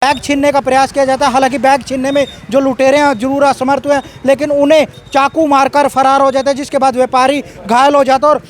Bag छीनने का प्रयास किया जाता है। हालांकि बैग छीनने में जो लुटेरे हैं जरूर असमर्थ हुए हैं, लेकिन उन्हें चाकू मारकर फरार हो जाते हैं, जिसके बाद व्यापारी घायल हो जाता है और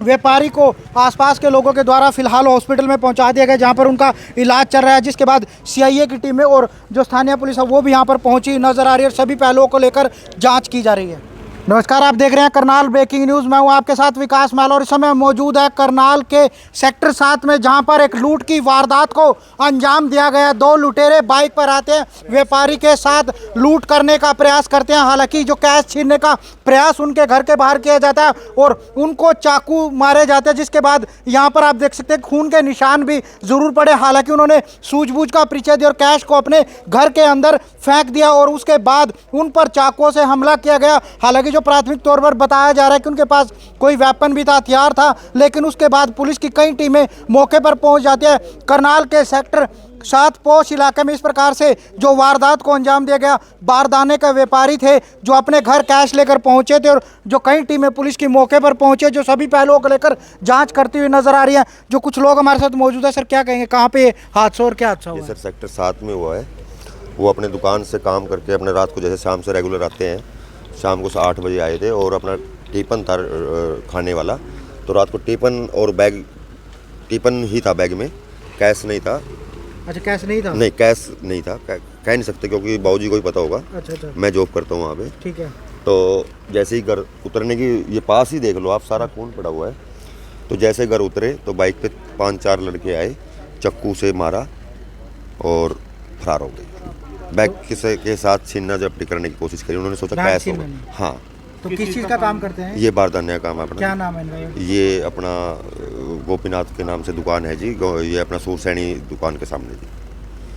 व्यापारी को आसपास के लोगों के द्वारा फिलहाल हॉस्पिटल में पहुंचा दिया गया, जहां पर उनका इलाज चल रहा है। जिसके बाद सीआईए की टीमें और जो स्थानीय पुलिस है वो भी यहां पर पहुंची नजर आ रही है और सभी पहलुओं को लेकर जांच की जा रही है। नमस्कार, आप देख रहे हैं करनाल ब्रेकिंग न्यूज़। मैं हूं आपके साथ विकास माल और इस समय मौजूद है करनाल के सेक्टर 7 में, जहां पर एक लूट की वारदात को अंजाम दिया गया। दो लुटेरे बाइक पर आते हैं, व्यापारी के साथ लूट करने का प्रयास करते हैं। हालांकि जो कैश छीनने का प्रयास उनके घर के बाहर किया जाता है और उनको चाकू मारे जाते हैं, जिसके बाद यहां पर आप देख सकते हैं खून के निशान भी जरूर पड़े। हालांकि उन्होंने सूझबूझ का परिचय दिया और कैश को अपने घर के अंदर फेंक दिया और उसके बाद उन पर चाकुओं से हमला किया गया। हालांकि जो प्राथमिक तौर पर बताया जा रहा है कि उनके पास कोई वेपन भी था, हथियार था, लेकिन उसके बाद पुलिस की कई टीमें मौके पर पहुंच जाती है। करनाल के सेक्टर 7 पोश इलाके में इस प्रकार से जो वारदात को अंजाम दिया गया। बारदाने का व्यापारी थे जो अपने घर कैश लेकर पहुंचे थे और जो कई टीमें पुलिस की मौके पर पहुंचे, जो सभी पहलुओं को लेकर जांच करती हुई नजर आ रही है। जो कुछ लोग हमारे साथ मौजूद है, सर क्या कहेंगे, कहाँ पे हादसा और क्या हादसा हुआ? सर सेक्टर 7 में हुआ है। वो अपने दुकान से काम करके अपने रात को जैसे शाम से रेगुलर आते हैं, शाम को 8 बजे आए थे और अपना टिफिन था खाने वाला। तो रात को टिफिन ही था, बैग में कैश नहीं था। अच्छा, कैश नहीं था? नहीं, कैश नहीं था, कह नहीं सकते क्योंकि बाबूजी को ही पता होगा। अच्छा, मैं जॉब करता हूँ वहाँ पे। ठीक है। तो जैसे ही घर उतरने की, ये पास ही देख लो आप, सारा खून पड़ा हुआ है। तो जैसे घर उतरे तो बाइक पे 5-4 लड़के आए, चक्कू से मारा और फरार हो गए। बैग किसी के साथ छीनना जब करने की कोशिश करी, उन्होंने सोचा कैश होगा। हाँ। तो किस चीज़ का काम करते हैं? ये बारदाने का काम है अपना। क्या नाम है इनका? ये अपना गोपीनाथ के नाम से दुकान है जी। ये अपना सूर सैनी दुकान के सामने जी।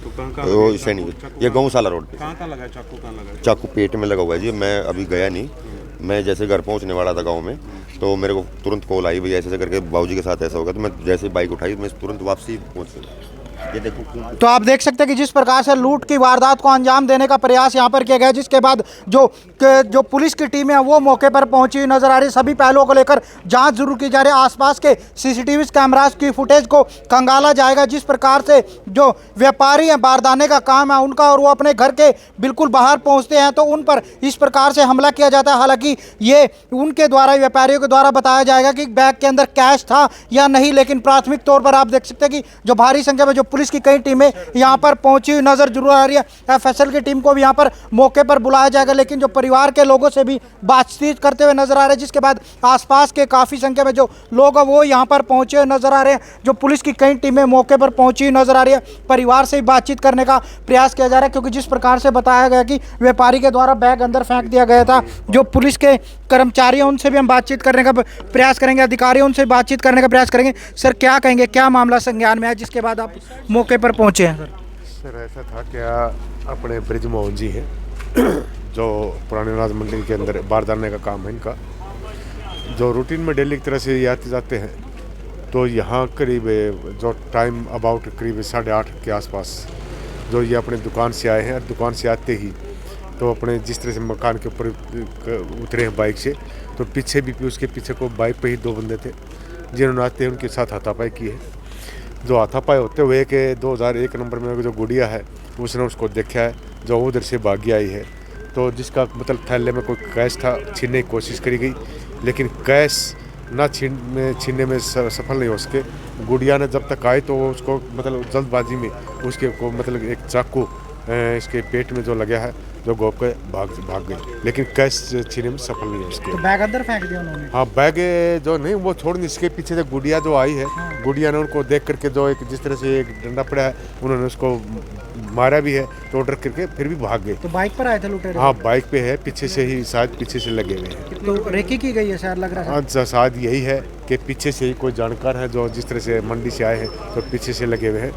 तो कहाँ सैनी, ये गौशाला रोड पे। कहाँ लगा चाकू? कहाँ लगा? चाकू पेट में लगा हुआ है जी। मैं अभी गया नहीं, मैं जैसे घर पहुंचने वाला था गांव में, तो मेरे को तुरंत कॉल आई, भैया ऐसे करके बाबूजी के साथ ऐसा होगा। तो मैं जैसे बाइक उठाई, मैं तुरंत वापसी पहुंच गया। ये देखो, तो आप देख सकते हैं कि जिस प्रकार से लूट की वारदात को अंजाम देने का प्रयास यहां पर किया गया, जिसके बाद जो पुलिस की टीम है वो मौके पर पहुंची हुई नजर आ रही है। सभी पहलुओं को लेकर जांच जरूर की जा रही है। आसपास के सीसीटीवी कैमरास की फुटेज को खंगाला जाएगा। जिस प्रकार से जो व्यापारी हैं, बारदाने का काम है उनका, और वो अपने घर के बिल्कुल बाहर पहुंचते हैं तो उन पर इस प्रकार से हमला किया जाता है। हालांकि ये उनके द्वारा, व्यापारियों के द्वारा बताया जाएगा कि बैग के अंदर कैश था या नहीं, लेकिन प्राथमिक तौर पर आप देख सकते हैं कि जो भारी संख्या में जो पुलिस की कई टीमें यहां पर पहुंची हुई नजर जरूर आ रही है। एफएसएल की टीम को भी यहां पर मौके पर बुलाया जाएगा, लेकिन जो परिवार के लोगों से भी बातचीत करते हुए नजर आ रहे हैं। जिसके बाद आसपास के काफी संख्या में जो लोग हैं वो यहां पर पहुंचे हुए नजर आ रहे हैं। जो पुलिस की कई टीमें मौके पर पहुंची हुई नजर आ रही है। परिवार से भी बातचीत करने का प्रयास किया जा रहा है, क्योंकि जिस प्रकार से बताया गया कि व्यापारी के द्वारा बैग अंदर फेंक दिया गया था। जो पुलिस के कर्मचारी हैं उनसे भी हम बातचीत करने का प्रयास करेंगे, अधिकारी उनसे बातचीत करने का प्रयास करेंगे। सर क्या कहेंगे, क्या मामला संज्ञान में है जिसके बाद आप मौके पर पहुंचे हैं? सर ऐसा था, क्या अपने ब्रिज मोहन जी हैं जो पुराने अनाज मंडी के अंदर बारदाने का काम है इनका, जो रूटीन में डेली की तरह से ये आते जाते हैं। तो यहाँ करीब जो टाइम अबाउट करीब 8:30 के आसपास जो ये अपने दुकान से आए हैं, और दुकान से आते ही तो अपने जिस तरह से मकान के ऊपर उतरे हैं बाइक से, तो पीछे भी उसके पीछे को बाइक पे ही 2 बंदे थे जिन्होंने आते हैं उनके साथ हाथापाई की है। जो हाथापाई होते हुए कि 2001 नंबर में जो गुड़िया है उसने उसको देखा है, जो उधर से भागी आई है। तो जिसका मतलब थैले में कोई कैश था, छीनने की कोशिश करी गई, लेकिन कैश ना छीनने में सफल नहीं हो सके। गुड़िया ने जब तक आई तो उसको मतलब जल्दबाजी में उसके को मतलब एक चाकू इसके पेट में जो लगा है, जो घोंप के भाग गई, लेकिन कैश छीनने में सफल नहीं हो सके। तो बैग अंदर फेंक दिया उन्होंने? हाँ, बैग जो नहीं वो छोड़ नहीं, इसके पीछे से गुड़िया जो आई है, गुड़िया ने उनको देख करके जो एक जिस तरह से एक डंडा पड़ा है उन्होंने उसको मारा भी है, तो डर करके फिर भी भाग गए। तो बाइक पर आए थे लुटेरे? हाँ, बाइक पे है, पीछे से ही शायद पीछे से लगे हुए हैं। तो रेकी की गई है शायद, लग रहा है। हाँ, शायद यही है कि पीछे से ही कोई जानकार है जो जिस तरह से मंडी से आए हैं तो पीछे से लगे हुए हैं।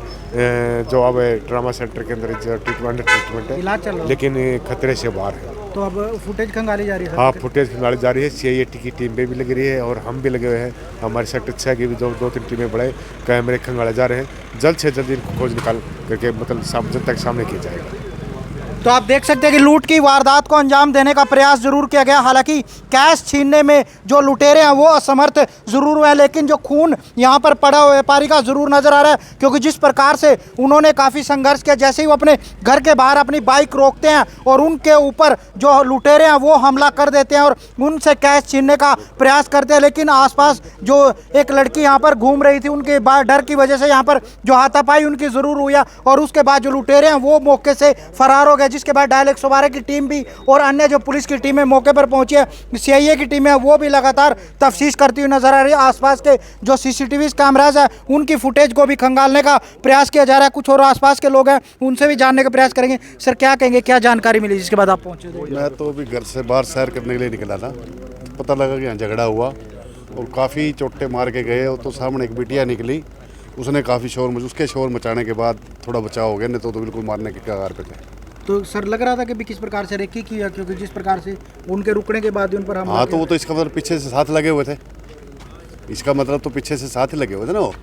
जो अब ट्रामा सेंटर के अंदर ट्रीटमेंट है, इलाज चल रहा है, लेकिन खतरे से बाहर है। तो अब फुटेज खंगाली जा रही है? हाँ, फुटेज खंगाली जा रही है। सीआईए की टीम भी लग रही है और हम भी लगे हुए हैं। हमारे सेक्टर 6 की भी जो 2-3 टीमें बढ़े कैमरे खंगाले जा रहे हैं। जल्द से जल्द इनको खोज निकाल करके मतलब जनता के सामने किया जाएगा। तो आप देख सकते हैं कि लूट की वारदात को अंजाम देने का प्रयास जरूर किया गया। हालांकि कैश छीनने में जो लुटेरे हैं वो असमर्थ जरूर हुए हैं, लेकिन जो खून यहाँ पर पड़ा हुआ व्यापारी का जरूर नजर आ रहा है, क्योंकि जिस प्रकार से उन्होंने काफ़ी संघर्ष किया। जैसे ही वो अपने घर के बाहर अपनी बाइक रोकते हैं और उनके ऊपर जो लुटेरे हैं वो हमला कर देते हैं और उनसे कैश छीनने का प्रयास करते हैं। लेकिन आसपास जो एक लड़की यहाँ पर घूम रही थी, उनके डर की वजह से यहाँ पर जो हाथापाई उनकी ज़रूर हुई है और उसके बाद जो लुटेरे हैं वो मौके से फरार हो गए। जिसके बाद डायल 112 की टीम भी और अन्य जो पुलिस की टीमें मौके पर पहुंची है, सीआईए की टीम है, वो भी लगातार तफ्तीश करती हुई नजर आ रही है। आसपास के जो सीसीटीवी कैमराज है उनकी फुटेज को भी खंगालने का प्रयास किया जा रहा है। कुछ और आसपास के लोग हैं उनसे भी जानने का प्रयास करेंगे। सर क्या कहेंगे, क्या जानकारी मिली जिसके बाद आप पहुंचे थे? मैं तो अभी घर से बाहर सैर करने के लिए निकला था, पता लगा कि यहाँ झगड़ा हुआ और काफ़ी चोटें मार के गए। और तो सामने एक बिटिया निकली, उसने काफ़ी उसके शोर मचाने के बाद थोड़ा बचाव हो गया, नहीं तो बिल्कुल मारने के कगार पे थे। तो सर लग रहा था कि भी किस प्रकार से रेकी किया, क्योंकि जिस प्रकार से उनके रुकने के बाद उन पर हमला हाँ, तो किया। वो तो इसका मतलब पीछे से साथ लगे हुए थे, इसका मतलब तो पीछे से साथ ही लगे हुए थे ना। वो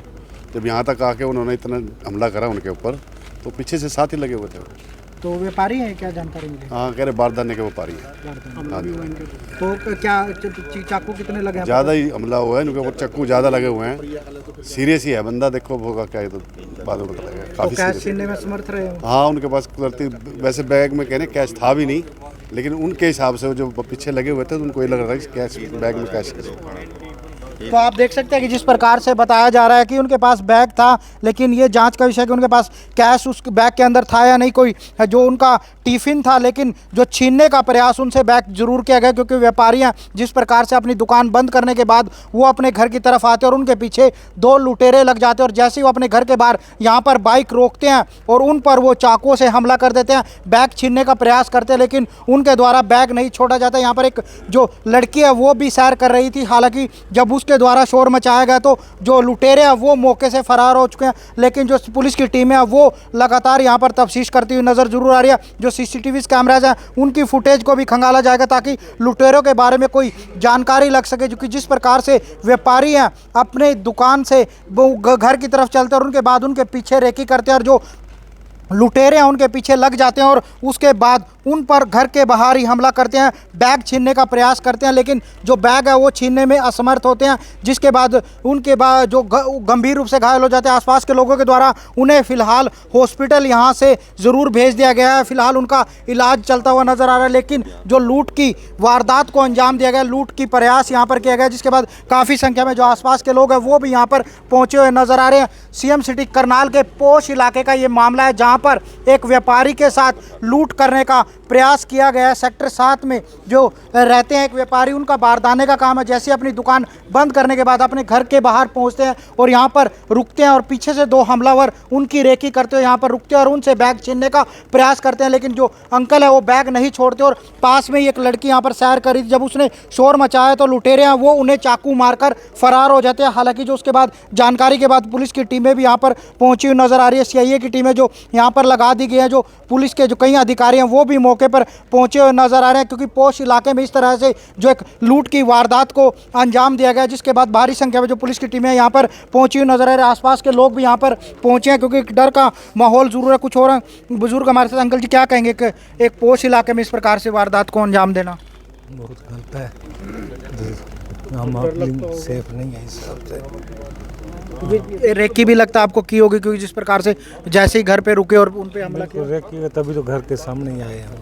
जब यहाँ तक आके उन्होंने इतना हमला करा उनके ऊपर, तो पीछे से साथ ही लगे हुए थे। तो व्यापारी हैं, क्या जानकारी मिली? हाँ, कह रहे बारदाने के व्यापारी है। हाँ जी। तो क्या चाकू कितने लगे हैं? ज़्यादा ही हमला हुआ है, उनके ऊपर चक्कू ज़्यादा लगे हुए हैं। सीरियस ही है बंदा, देखो होगा क्या है तो बाद में पता लगेगा। तो काफ़ी कैश छीनने में समर्थ रहे हो? हाँ, उनके पास कुदरती वैसे बैग में कहने कैश था भी नहीं, लेकिन उनके हिसाब से जो पीछे लगे हुए थे तो उनको ये लग रहा था कि कैश बैग में कैश। तो आप देख सकते हैं कि जिस प्रकार से बताया जा रहा है कि उनके पास बैग था, लेकिन ये जांच का विषय है कि उनके पास कैश उस बैग के अंदर था या नहीं। कोई जो उनका टिफ़िन था, लेकिन जो छीनने का प्रयास उनसे बैग जरूर किया गया, क्योंकि व्यापारी हैं जिस प्रकार से अपनी दुकान बंद करने के बाद वो अपने घर की तरफ आते हैं और उनके पीछे दो लुटेरे लग जाते हैं और जैसे ही वो अपने घर के बाहर यहाँ पर बाइक रोकते हैं और उन पर वो चाकुओं से हमला कर देते हैं, बैग छीनने का प्रयास करते हैं, लेकिन उनके द्वारा बैग नहीं छोड़ा जाता। यहाँ पर एक जो लड़की है वो भी सैर कर रही थी, हालांकि जब उसके द्वारा शोर मचाया गया तो जो लुटेरे हैं वो मौके से फरार हो चुके हैं, लेकिन जो पुलिस की टीम है वो लगातार यहाँ पर तफ्तीश करती हुई नज़र जरूर आ रही है। जो सीसीटीवी कैमराज हैं उनकी फुटेज को भी खंगाला जाएगा ताकि लुटेरों के बारे में कोई जानकारी लग सके, क्योंकि जिस प्रकार से व्यापारी हैं अपने दुकान से वो घर की तरफ चलते हैं और उनके बाद उनके पीछे रेकी करते हैं और जो लुटेरे हैं उनके पीछे लग जाते हैं और उसके बाद उन पर घर के बाहर ही हमला करते हैं, बैग छीनने का प्रयास करते हैं, लेकिन जो बैग है वो छीनने में असमर्थ होते हैं। जिसके बाद उनके बाद जो गंभीर रूप से घायल हो जाते हैं, आसपास के लोगों के द्वारा उन्हें फ़िलहाल हॉस्पिटल यहाँ से ज़रूर भेज दिया गया है। फ़िलहाल उनका इलाज चलता हुआ नज़र आ रहा है, लेकिन जो लूट की वारदात को अंजाम दिया गया, लूट की प्रयास यहाँ पर किया गया, जिसके बाद काफ़ी संख्या में जो आसपास के लोग हैं वो भी यहाँ पर पहुँचे हुए नज़र आ रहे हैं। सीएम सिटी करनाल के पोश इलाके का ये मामला है, जहाँ पर एक व्यापारी के साथ लूट करने का प्रयास किया गया है। सेक्टर 7 में जो रहते हैं एक व्यापारी, उनका बारदाने का काम है। जैसे अपनी दुकान बंद करने के बाद अपने घर के बाहर पहुंचते हैं और यहाँ पर रुकते हैं और पीछे से दो हमलावर उनकी रेकी करते हुए यहाँ पर रुकते हैं और उनसे बैग छीनने का प्रयास करते हैं, लेकिन जो अंकल है वो बैग नहीं छोड़ते और पास में ही एक लड़की यहाँ पर सैर करी थी। जब उसने शोर मचाया तो लुटेरे हैं वो उन्हें चाकू मारकर फरार हो जाते हैं। हालांकि जो उसके बाद जानकारी के बाद पुलिस की टीमें भी यहाँ पर पहुंची हुई नजर आ रही है। सीआईए की टीमें जो यहाँ पर लगा दी गई है, जो पुलिस के जो कई अधिकारी हैं वो भी मौके पर पहुंचे हुए नजर आ रहे हैं, क्योंकि पोश इलाके में इस तरह से जो एक लूट की वारदात को अंजाम दिया गया, जिसके बाद भारी संख्या में जो पुलिस की टीमें यहाँ पर पहुंची हुई नजर आ रही है। आसपास के लोग भी यहाँ पर पहुंचे हैं, क्योंकि डर का माहौल जरूर है। कुछ और बुजुर्ग हमारे साथ। अंकल जी क्या कहेंगे कि एक पोश इलाके में इस प्रकार से वारदात को अंजाम देना? बहुत गलत है, हम अपनी सेफ नहीं है इस हिसाब से। रेकी भी लगता है आपको की होगी, क्योंकि जिस प्रकार से जैसे ही घर पे रुके और उन पे हमला किया। रेकी तभी तो घर के सामने ही आए हम।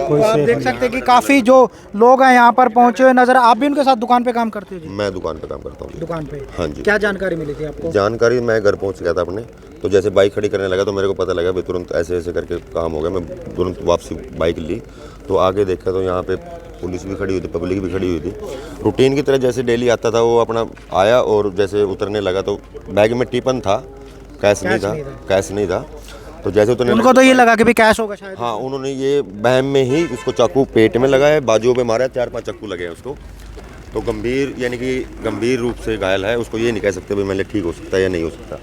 तो आप देख सकते हैं कि काफ़ी जो लोग हैं यहाँ पर पहुँचे हुए नजर। आप भी उनके साथ दुकान पे काम करते हो जी? मैं दुकान पे काम करता हूँ। दुकान पे? हाँ जी। क्या जानकारी मिली थी आपको? जानकारी, मैं घर पहुँच गया था अपने, तो जैसे बाइक खड़ी करने लगा तो मेरे को पता लगा भाई तुरंत ऐसे ऐसे करके काम हो गया। मैं तुरंत वापसी बाइक ली तो आगे देखा तो यहाँ पे पुलिस भी खड़ी हुई थी, पब्लिक भी खड़ी हुई थी। रूटीन की तरह जैसे डेली आता था वो अपना आया और जैसे उतरने लगा तो बैग में टिफिन था, कैश नहीं था। तो जैसे उतरने उनको तो ये लगा कि भी कैश होगा शायद। हाँ, उन्होंने ये बहम में ही उसको चाकू पेट में लगाया, बाजुओं पे मारा, 4-5 चाकू लगे हैं उसको। तो गंभीर यानी कि गंभीर रूप से घायल है, उसको ये नहीं कह सकते भाई मतलब ठीक हो सकता है या नहीं हो सकता।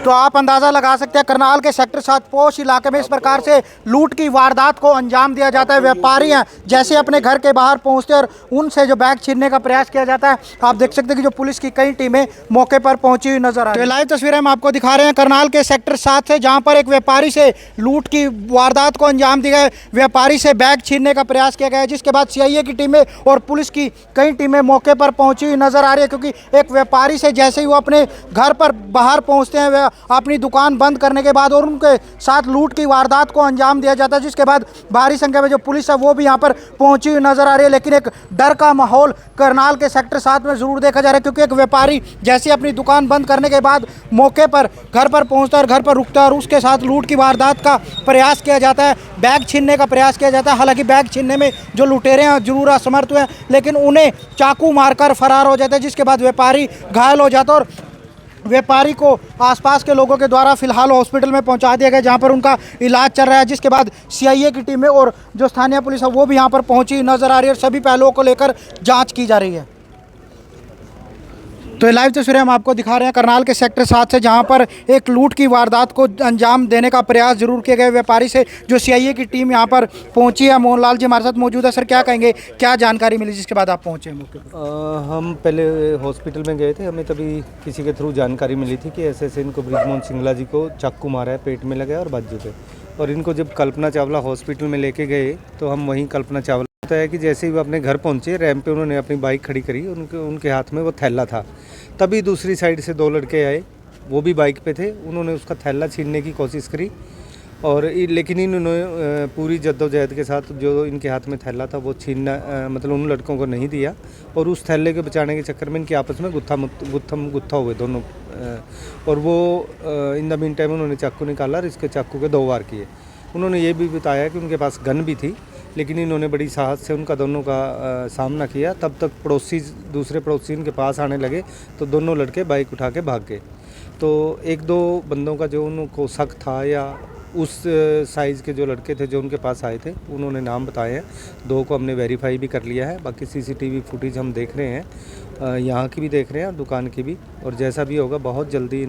तो आप अंदाज़ा लगा सकते हैं करनाल के सेक्टर 7 पोश इलाके में इस प्रकार से लूट की वारदात को अंजाम दिया जाता है। व्यापारी हैं जैसे अपने घर के बाहर पहुंचते हैं और उनसे जो बैग छीनने का प्रयास किया जाता है। आप देख सकते हैं कि जो पुलिस की कई टीमें मौके पर पहुंची हुई नजर आ रही है। लाइव तस्वीरें हम आपको दिखा रहे हैं करनाल के सेक्टर 7 से, जहाँ पर एक व्यापारी से लूट की वारदात को अंजाम दिया गया। व्यापारी से बैग छीनने का प्रयास किया गया, जिसके बाद CIA की टीमें और पुलिस की कई टीमें मौके पर पहुंची हुई नजर आ रही है। क्योंकि एक व्यापारी से जैसे ही वो अपने घर पर बाहर पहुंचते हैं, वे अपनी दुकान बंद करने के बाद और उनके साथ लूट की वारदात को अंजाम दिया जाता है, जिसके बाद भारी संख्या में जो पुलिस है वो भी यहाँ पर पहुंची हुई नजर आ रही है। लेकिन एक डर का माहौल करनाल के सेक्टर 7 में जरूर देखा जा रहा है, क्योंकि एक व्यापारी जैसे अपनी दुकान बंद करने के बाद मौके पर घर पर पहुंचता है और घर पर रुकता है और उसके साथ लूट की वारदात का प्रयास किया जाता है, बैग छीनने का प्रयास किया जाता है। हालांकि बैग छीनने में जो लुटेरे हैं जरूर असमर्थ हुए हैं, लेकिन उन्हें चाकू मारकर फरार हो जाते हैं, जिसके बाद व्यापारी घायल हो जाता है और व्यापारी को आसपास के लोगों के द्वारा फिलहाल हॉस्पिटल में पहुंचा दिया गया, जहां पर उनका इलाज चल रहा है। जिसके बाद CIA की टीमें और जो स्थानीय पुलिस है वो भी यहां पर पहुंची नजर आ रही है और सभी पहलुओं को लेकर जांच की जा रही है। तो लाइव तस्वीरें हम आपको दिखा रहे हैं करनाल के सेक्टर 7 से, जहां पर एक लूट की वारदात को अंजाम देने का प्रयास जरूर किया गया व्यापारी से। जो CIA की टीम यहां पर पहुंची है, मोहनलाल जी हमारे साथ मौजूद है। सर, क्या कहेंगे, क्या जानकारी मिली जिसके बाद आप पहुंचे मौके पर? हम पहले हॉस्पिटल में गए थे, हमें तभी किसी के थ्रू जानकारी मिली थी कि ऐसे इनको बृजमोहन सिंगला जी को चाकू मारा है, पेट में लगा है और बाजू पे। और इनको जब कल्पना चावला हॉस्पिटल में लेके गए तो हम वहीं कल्पना चावला होता है कि जैसे ही वो अपने घर पहुंचे, रैंप पे उन्होंने अपनी बाइक खड़ी करी, उनके हाथ में वो थैला था। तभी दूसरी साइड से 2 लड़के आए, वो भी बाइक पे थे, उन्होंने उसका थैला छीनने की कोशिश करी और लेकिन इन्होंने पूरी जद्दोजहद के साथ जो इनके हाथ में थैला था वो छीनना मतलब उन लड़कों को नहीं दिया और उस थैले को बचाने के चक्कर में इनके आपस में गुत्था हुए दोनों। और वो इन द मीन टाइम उन्होंने चाकू निकाला और इसके चाकू के 2 वार किए। उन्होंने ये भी बताया कि उनके पास गन भी थी, लेकिन इन्होंने बड़ी साहस से उनका दोनों का सामना किया। तब तक दूसरे पड़ोसी इनके पास आने लगे तो दोनों लड़के बाइक उठा के भाग गए। तो 1-2 बंदों का जो उनको शक था या उस साइज़ के जो लड़के थे जो उनके पास आए थे, उन्होंने नाम बताए हैं। 2 को हमने वेरीफाई भी कर लिया है। बाकी CCTV फुटेज हम देख रहे हैं, यहाँ की भी देख रहे हैं, दुकान की भी, और जैसा भी होगा बहुत जल्दी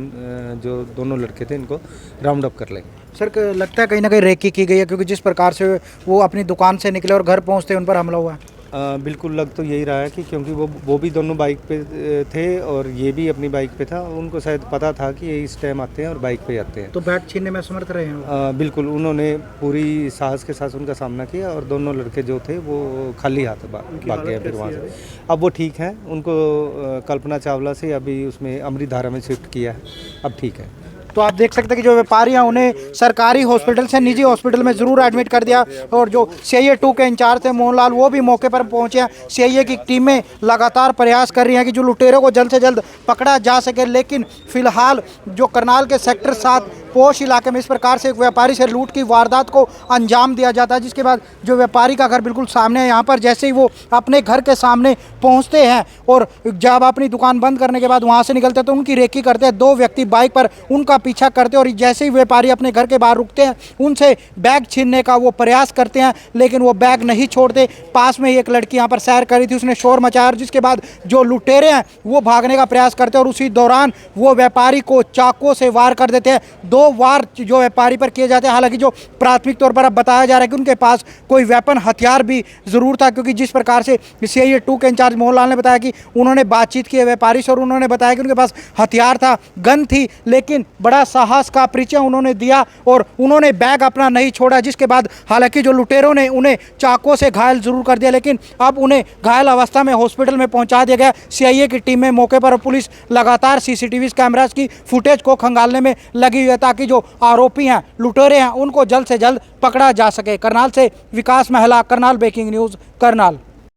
जो दोनों लड़के थे इनको राउंड अप कर लेंगे। सर, लगता है कहीं ना कहीं रेकी की गई है, क्योंकि जिस प्रकार से वो अपनी दुकान से निकले और घर पहुंचते उन पर हमला हुआ है। बिल्कुल लग तो यही रहा है कि क्योंकि वो भी दोनों बाइक पे थे और ये भी अपनी बाइक पे था। उनको शायद पता था कि ये इस टाइम आते हैं और बाइक पे आते हैं, तो बैग छीनने में समर्थ रहे हैं। बिल्कुल उन्होंने पूरी साहस के साथ उनका सामना किया और दोनों लड़के जो थे वो खाली हाथ भाग गए। फिर वहाँ से अब वो ठीक हैं, उनको कल्पना चावला से अभी उसमें अमृतधारा में शिफ्ट किया है, अब ठीक है। तो आप देख सकते हैं कि जो व्यापारी हैं उन्हें सरकारी हॉस्पिटल से निजी हॉस्पिटल में ज़रूर एडमिट कर दिया और जो CIA 2 के इंचार्ज थे मोहनलाल, वो भी मौके पर पहुंचे हैं। CIA की टीमें लगातार प्रयास कर रही हैं कि जो लुटेरों को जल्द से जल्द पकड़ा जा सके। लेकिन फिलहाल जो करनाल के सेक्टर 7 पोश इलाके में इस प्रकार से एक व्यापारी से लूट की वारदात को अंजाम दिया जाता है, जिसके बाद जो व्यापारी का घर बिल्कुल सामने है, यहाँ पर जैसे ही वो अपने घर के सामने पहुँचते हैं और जब अपनी दुकान बंद करने के बाद वहाँ से निकलते हैं तो उनकी रेकी करते हैं 2 व्यक्ति बाइक पर, उनका पीछा करते हैं और जैसे ही व्यापारी अपने घर के बाहर रुकते हैं उनसे बैग छीनने का वो प्रयास करते हैं, लेकिन वो बैग नहीं छोड़ते। पास में ही एक लड़की यहाँ पर सैर करी थी, उसने शोर मचाया, जिसके बाद जो लुटेरे हैं वो भागने का प्रयास करते हैं और उसी दौरान वो व्यापारी को चाकू से वार कर देते हैं। 2 वार जो व्यापारी पर किए जाते हैं। हालांकि जो प्राथमिक तौर पर अब बताया जा रहा है कि उनके पास कोई वेपन हथियार भी ज़रूर था, क्योंकि जिस प्रकार से CIA 2 के इंचार्ज मोहनलाल ने बताया कि उन्होंने बातचीत की है व्यापारी से और उन्होंने बताया कि उनके पास हथियार था, गन थी, लेकिन बड़ा साहस का परिचय उन्होंने दिया और उन्होंने बैग अपना नहीं छोड़ा। जिसके बाद हालांकि जो लुटेरों ने उन्हें चाकू से घायल जरूर कर दिया, लेकिन अब उन्हें घायल अवस्था में हॉस्पिटल में पहुंचा दिया गया। CIA की टीम में मौके पर पुलिस लगातार CCTV कैमरास की फुटेज को खंगालने में लगी हुई है, ताकि जो आरोपी हैं, लुटेरे हैं, उनको जल्द से जल्द पकड़ा जा सके। करनाल से विकास महला, करनाल ब्रेकिंग न्यूज़, करनाल।